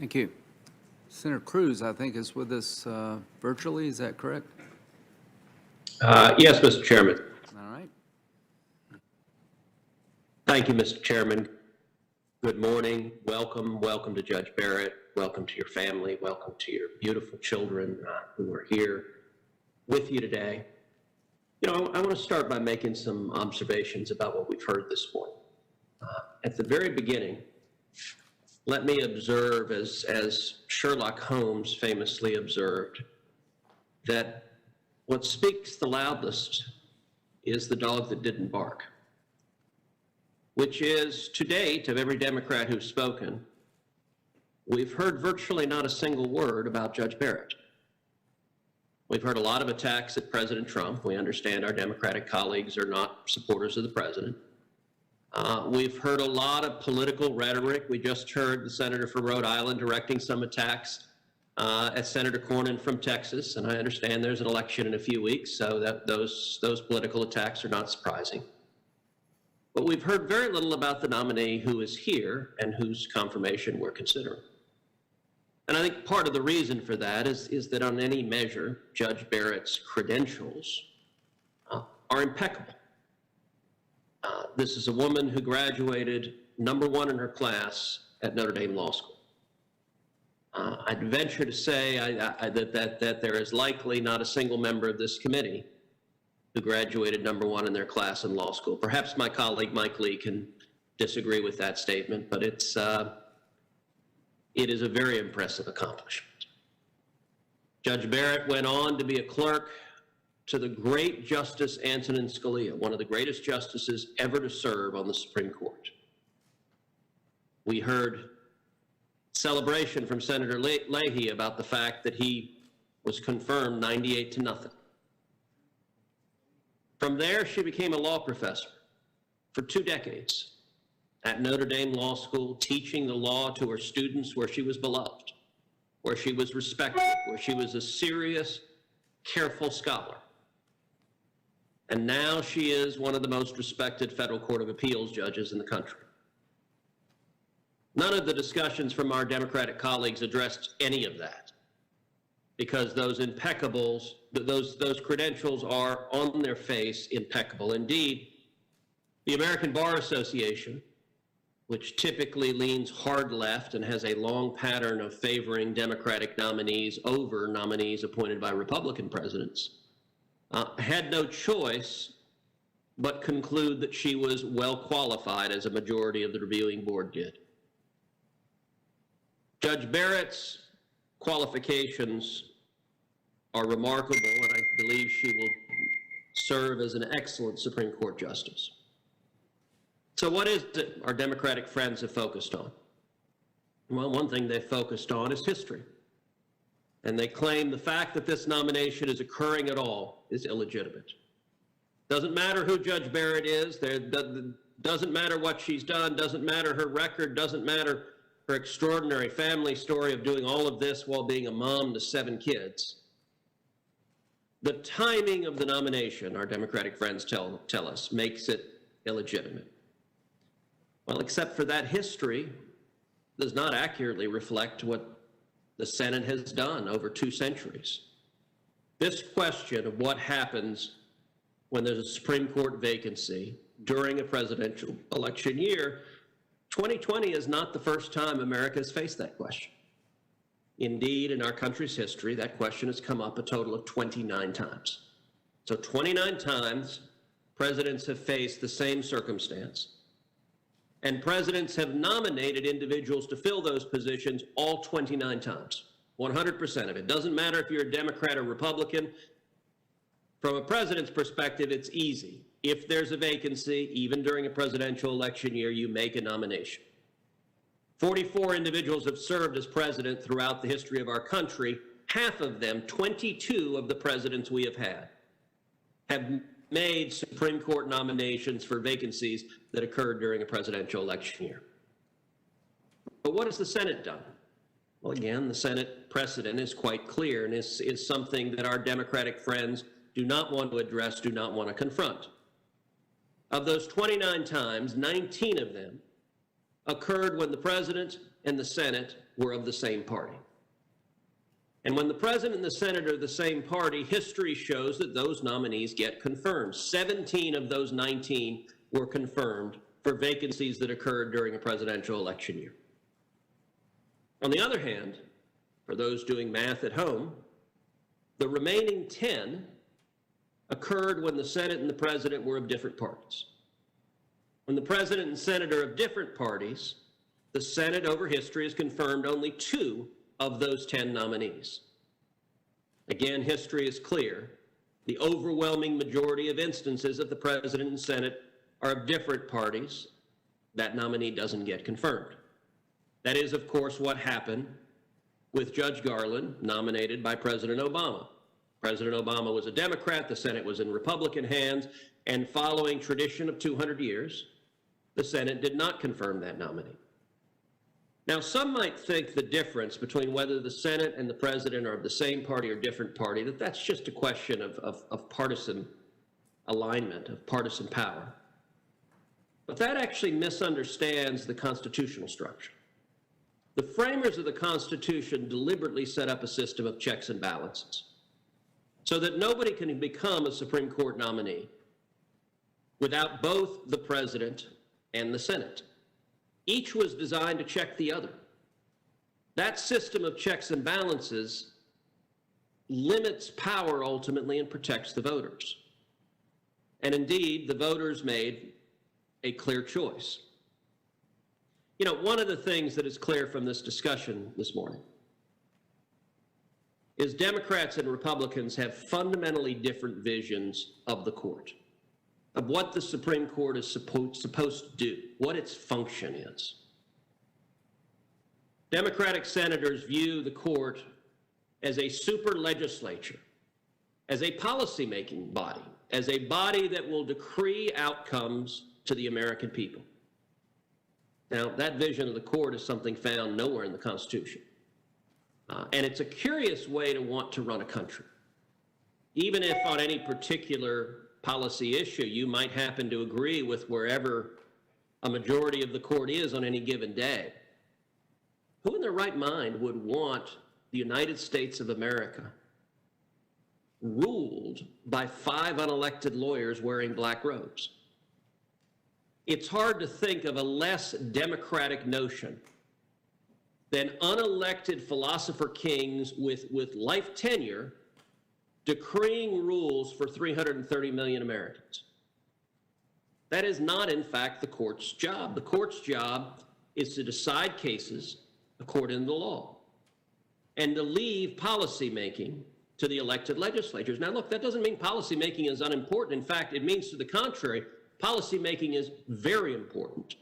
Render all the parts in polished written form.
Thank you. Senator Cruz, I think, is with us virtually. Is that correct? Yes, Mr. Chairman. All right. Thank you, Mr. Chairman. Good morning. Welcome to Judge Barrett. Welcome to your family. Welcome to your beautiful children who are here with you today. You know, I want to start by making some observations about what we've heard this morning. At the very beginning, let me observe, as Sherlock Holmes famously observed, that what speaks the loudest is the dog that didn't bark, which is, to date, of every Democrat who's spoken, we've heard virtually not a single word about Judge Barrett. We've heard a lot of attacks at President Trump. We understand our Democratic colleagues are not supporters of the president. We've heard a lot of political rhetoric. We just heard the senator from Rhode Island directing some attacks at Senator Cornyn from Texas, and I understand there's an election in a few weeks, so that those political attacks are not surprising. But we've heard very little about the nominee who is here and whose confirmation we're considering. And I think part of the reason for that is that on any measure, Judge Barrett's credentials are impeccable. This is a woman who graduated #1 in her class at Notre Dame Law School. I'd venture to say that there is likely not a single member of this committee who graduated #1 in their class in law school. Perhaps my colleague Mike Lee can disagree with that statement, but it is a very impressive accomplishment. Judge Barrett went on to be a clerk to the great Justice Antonin Scalia, one of the greatest justices ever to serve on the Supreme Court. We heard celebration from Senator Leahy about the fact that he was confirmed 98-0. From there, she became a law professor for 2 decades at Notre Dame Law School, teaching the law to her students, where she was beloved, where she was respected, where she was a serious, careful scholar. And now she is one of the most respected federal court of appeals judges in the country. None of the discussions from our Democratic colleagues addressed any of that, because those credentials are on their face impeccable. Indeed, the American Bar Association, which typically leans hard left and has a long pattern of favoring Democratic nominees over nominees appointed by Republican presidents, had no choice but conclude that she was well qualified, as a majority of the reviewing board did. Judge Barrett's qualifications are remarkable, and I believe she will serve as an excellent Supreme Court justice. So what is it our Democratic friends have focused on? Well, one thing they've focused on is history. And they claim the fact that this nomination is occurring at all is illegitimate. Doesn't matter who Judge Barrett is, doesn't matter what she's done, doesn't matter her record, doesn't matter her extraordinary family story of doing all of this while being a mom to 7 kids. The timing of the nomination, our Democratic friends tell us, makes it illegitimate. Well, except for that history does not accurately reflect what the Senate has done over 2 centuries. This question of what happens when there's a Supreme Court vacancy during a presidential election year, 2020 is not the first time America has faced that question. Indeed, in our country's history, that question has come up a total of 29 times. So 29 times, presidents have faced the same circumstance, and presidents have nominated individuals to fill those positions all 29 times, 100% of it. Doesn't matter if you're a Democrat or Republican. From a president's perspective, it's easy. If there's a vacancy, even during a presidential election year, you make a nomination. 44 individuals have served as president throughout the history of our country. Half of them, 22 of the presidents we have made Supreme Court nominations for vacancies that occurred during a presidential election year. But what has the Senate done? Well, again, the Senate precedent is quite clear, and is something that our Democratic friends do not want to address, do not want to confront. Of those 29 times, 19 of them occurred when the president and the Senate were of the same party. And when the President and the Senate are the same party, history shows that those nominees get confirmed. 17 of those 19 were confirmed for vacancies that occurred during a presidential election year. On the other hand, for those doing math at home, the remaining 10 occurred when the Senate and the President were of different parties. When the President and Senate are of different parties, the Senate over history has confirmed only 2 of those 10 nominees. Again, history is clear. The overwhelming majority of instances that the President and Senate are of different parties, that nominee doesn't get confirmed. That is, of course, what happened with Judge Garland, nominated by President Obama. President Obama was a Democrat, the Senate was in Republican hands, and following tradition of 200 years, the Senate did not confirm that nominee. Now, some might think the difference between whether the Senate and the President are of the same party or different party, that's just a question of partisan alignment, of partisan power. But that actually misunderstands the constitutional structure. The framers of the Constitution deliberately set up a system of checks and balances so that nobody can become a Supreme Court nominee without both the President and the Senate. Each was designed to check the other. That system of checks and balances limits power ultimately and protects the voters. And indeed, the voters made a clear choice. You know, one of the things that is clear from this discussion this morning is Democrats and Republicans have fundamentally different visions of the court, of what the Supreme Court is supposed to do, what its function is. Democratic senators view the court as a super legislature, as a policymaking body, as a body that will decree outcomes to the American people. Now, that vision of the court is something found nowhere in the Constitution. And it's a curious way to want to run a country. Even if on any particular policy issue you might happen to agree with wherever a majority of the court is on any given day, who in their right mind would want the United States of America ruled by 5 unelected lawyers wearing black robes? It's hard to think of a less democratic notion than unelected philosopher kings with life tenure decreeing rules for 330 million Americans. That is not, in fact, the court's job. The court's job is to decide cases according to the law and to leave policymaking to the elected legislatures. Now, look, that doesn't mean policymaking is unimportant. In fact, it means to the contrary. Policymaking is very important.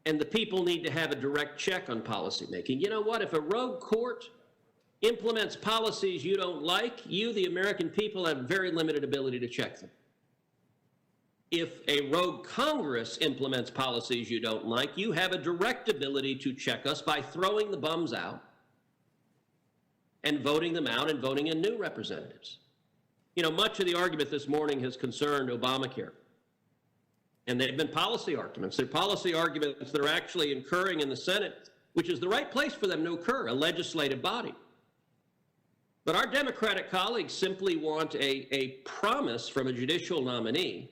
And the people need to have a direct check on policymaking. You know what? If a rogue court implements policies you don't like, you, the American people, have very limited ability to check them. If a rogue Congress implements policies you don't like, you have a direct ability to check us by throwing the bums out and voting them out and voting in new representatives. You know, much of the argument this morning has concerned Obamacare. And they've been policy arguments. They're policy arguments that are actually occurring in the Senate, which is the right place for them to occur, a legislative body. But our Democratic colleagues simply want a promise from a judicial nominee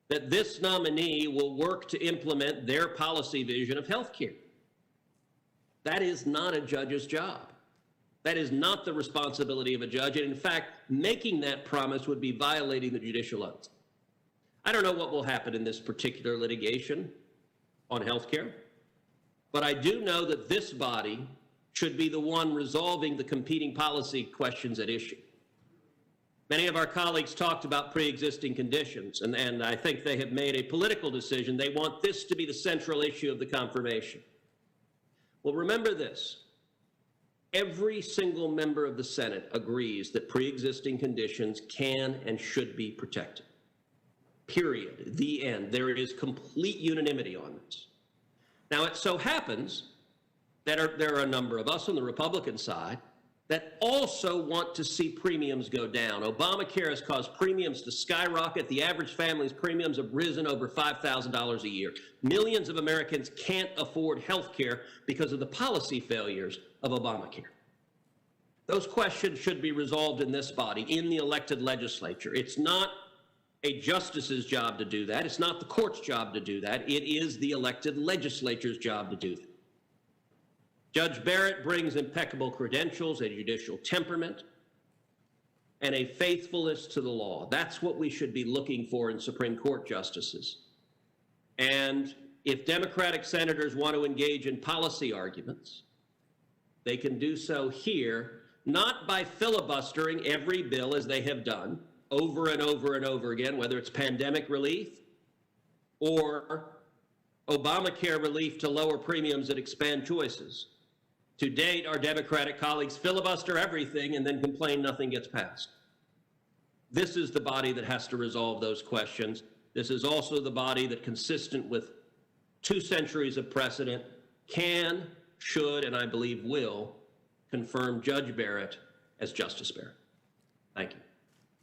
that this nominee will work to implement their policy vision of health care. That is not a judge's job. That is not the responsibility of a judge. And in fact, making that promise would be violating the judicial oath. I don't know what will happen in this particular litigation on health care, but I do know that this body should be the one resolving the competing policy questions at issue. Many of our colleagues talked about pre-existing conditions, and I think they have made a political decision. They want this to be the central issue of the confirmation. Well, remember this. Every single member of the Senate agrees that pre-existing conditions can and should be protected. Period. The end. There is complete unanimity on this. Now, it so happens that there are a number of us on the Republican side that also want to see premiums go down. Obamacare has caused premiums to skyrocket. The average family's premiums have risen over $5,000 a year. Millions of Americans can't afford health care because of the policy failures of Obamacare. Those questions should be resolved in this body, in the elected legislature. It's not a justice's job to do that. It's not the court's job to do that. It is the elected legislature's job to do that. Judge Barrett brings impeccable credentials, a judicial temperament, and a faithfulness to the law. That's what we should be looking for in Supreme Court justices. And if Democratic senators want to engage in policy arguments, they can do so here, not by filibustering every bill as they have done over and over and over again, whether it's pandemic relief or Obamacare relief to lower premiums that expand choices. To date, our Democratic colleagues filibuster everything and then complain nothing gets passed. This is the body that has to resolve those questions. This is also the body that, consistent with 2 centuries of precedent, can, should, and I believe will confirm Judge Barrett as Justice Barrett. Thank you.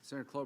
Senator Klobuchar.